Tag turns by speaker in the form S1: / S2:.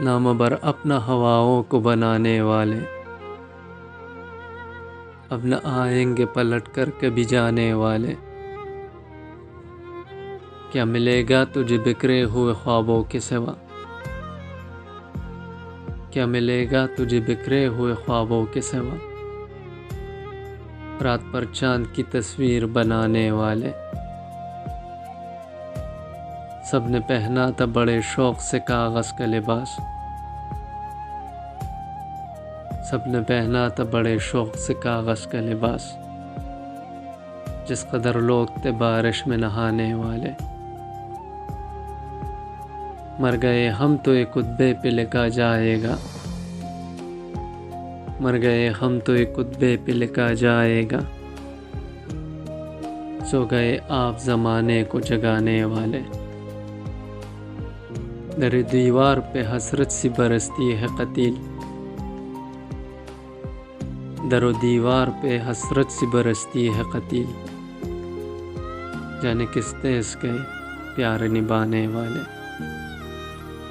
S1: نام بر اپنا ہواؤں کو بنانے والے، اب نہ آئیں گے پلٹ کر کبھی جانے والے۔ کیا ملے گا تجھے بکھرے ہوئے خوابوں کے سوا؟ کیا ملے گا تجھے بکھرے ہوئے خوابوں کے سوا؟ رات پر چاند کی تصویر بنانے والے، سب نے پہنا تھا بڑے شوق سے کاغذ کا لباس، سب نے پہنا تھا بڑے شوق سے کاغذ کا لباس، جس قدر لوگ تھے بارش میں نہانے والے۔ مر گئے ہم تو ایک خطبے پہ لکھا جائے گا، مر گئے ہم تو ایک خطبے پہ لکھا جائے گا، سو گئے آپ زمانے کو جگانے والے۔ در دیوار پہ حسرت سی برستی ہے قتیل، در و دیوار پہ حسرت سی برستی ہے قتیل، جانے کس دیس گئے پیار نبھانے والے۔